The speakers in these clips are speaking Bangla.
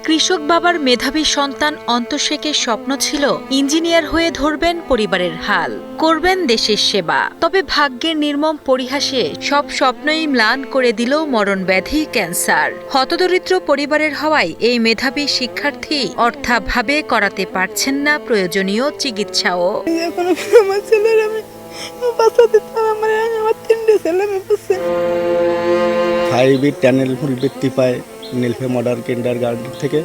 কৃষক বাবার মেধাবী সন্তান অন্তশেখের স্বপ্ন ছিল ইঞ্জিনিয়ার হয়ে ধরবেন পরিবারের হাল, করবেন দেশের সেবা। তবে ভাগ্যের নির্মম পরিহাসে সব স্বপ্নই ম্লান করে দিল মরণব্যাধি ক্যান্সার। হতদরিদ্র পরিবারের হওয়ায় এই মেধাবী শিক্ষার্থী অর্থাভাবে করাতে পারছেন না প্রয়োজনীয় চিকিৎসাও। ফাইভে টানেল ফুল বৃত্তি পায় নীলফে মডার্ন কিন্ডারগার্টেন থেকে,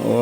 ও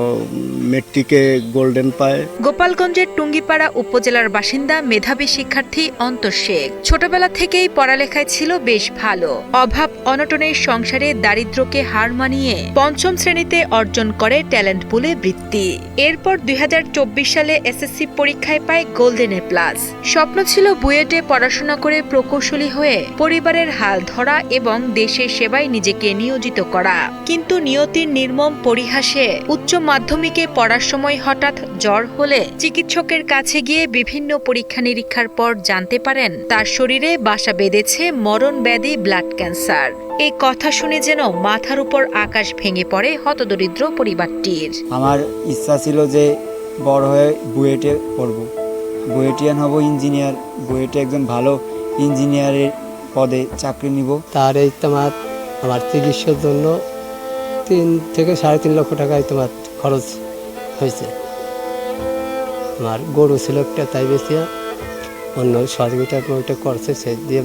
মেট্রিকে গোল্ডেন পায়। গোপালগঞ্জের টুঙ্গিপাড়া উপজেলার বাসিন্দা মেধাবী শিক্ষার্থী অন্তশেখ ছোটবেলা থেকেই পড়ালেখায় ছিল বেশ ভালো। অভাব অনটনের সংসারে দারিদ্র্যকে হার মানিয়ে পঞ্চম শ্রেণীতে অর্জন করে ট্যালেন্ট পুলে বৃত্তি। এরপর ২০২৪ সালে এসএসসি পরীক্ষায় পায় গোল্ডেন এ প্লাস। স্বপ্ন ছিল বুয়েটে পড়াশোনা করে প্রকৌশলী হয়ে পরিবারের হাল ধরা এবং দেশের সেবায় নিজেকে নিয়োজিত করা। কিন্তু নিয়তির নির্মম পরিহাসে উচ্চ মাধ্যমিকে পড়ার সময় হঠাৎ জ্বর হলে চিকিৎসকের কাছে গিয়ে বিভিন্ন পরীক্ষা নিরীক্ষার পর জানতে পারেন তার শরীরে বাসা বেঁধেছে মরণব্যাধি ব্লাড ক্যান্সার। এই কথা শুনে যেন মাথার উপর আকাশ ভেঙে পড়ে হতদরিদ্র পরিবারটির। আমার ইচ্ছা ছিল যে বড় হয়ে বুয়েটে পড়ব, বুয়েটিয়ান হব, ইঞ্জিনিয়ার, বুয়েটে একজন ভালো ইঞ্জিনিয়ারের পদে চাকরি নিব। তার এই আমার চিকিৎসার জন্য ৩ থেকে ৩.৫ লক্ষ টাকায় খরচ হয়েছে। আমার গরু ছিল একটা, তাই বেশি অন্য সহযোগিতা করছে, সে দিয়ে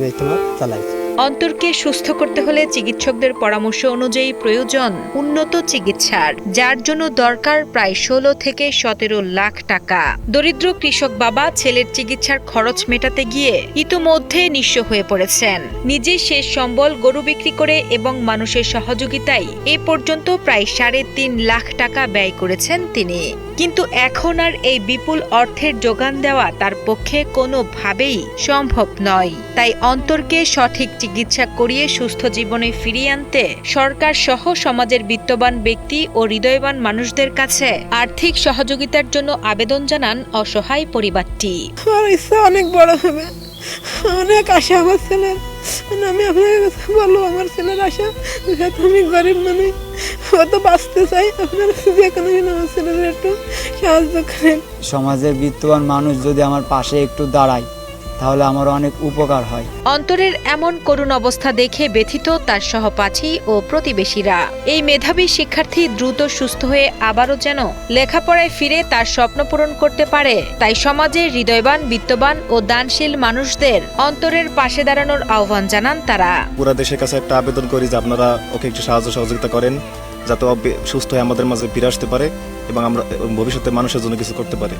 চালাইছে। অন্তরকে সুস্থ করতে হলে চিকিৎসকদের পরামর্শ অনুযায়ী প্রয়োজন উন্নত চিকিৎসার, যার জন্য দরকার প্রায় ১৬ থেকে ১৭ লাখ টাকা। দরিদ্র কৃষক বাবা ছেলের চিকিৎসার খরচ মেটাতে গিয়ে ইতোমধ্যে নিঃস্ব হয়ে পড়েছেন। নিজে শেষ সম্বল গরু বিক্রি করে এবং মানুষের সহযোগিতায় এ পর্যন্ত প্রায় ৩.৫ লাখ টাকা ব্যয় করেছেন তিনি। কিন্তু এখন আর এই বিপুল অর্থের যোগান দেওয়া তার পক্ষে কোনোভাবেই সম্ভব নয়। তাই অন্তরকে সঠিক চিকিৎসা করিয়ে সুস্থ জীবনে ফিরিয়ে আনতে সরকার সহ সমাজের বিত্তবান ব্যক্তি ও হৃদয়বান মানুষদের কাছে আর্থিক সহযোগিতার জন্য আবেদন জানান অসহায় পরিবারটি। আমার ইচ্ছা অনেক বড় হবে, অনেক আশা আমার ছেলের। আমি আপনার কাছে বলবো, আমার ছেলের আশা, যেহেতু আমি গরিব মানুষ, ও তো বাঁচতে চাই, আপনার যে কোনো দিন আমার ছেলের একটু সাহায্য করেন। সমাজের বিত্তবান মানুষ যদি আমার পাশে একটু দাঁড়ায় তাহলে আমার অনেক উপকার হয়। অন্তরের এমন করুণ অবস্থা দেখে ব্যথিত তার সহপাঠী ও প্রতিবেশীরা। এই মেধাবী শিক্ষার্থী দ্রুত সুস্থ হয়ে আবারও যেন লেখাপড়ায় ফিরে তার স্বপ্ন পূরণ করতে পারে, তাই সমাজের হৃদয়বান, বিত্তবান ও দানশীল মানুষদের অন্তরের পাশে দাঁড়ানোর আহ্বান জানান তারা। পুরো দেশের কাছে একটা আবেদন করি যে আপনারা ওকে একটু সাহায্য সহযোগিতা করেন, যাতে সুস্থ হয়ে আমাদের মাঝে ফিরে আসতে পারে এবং আমরা ভবিষ্যতে মানুষের জন্য কিছু করতে পারি।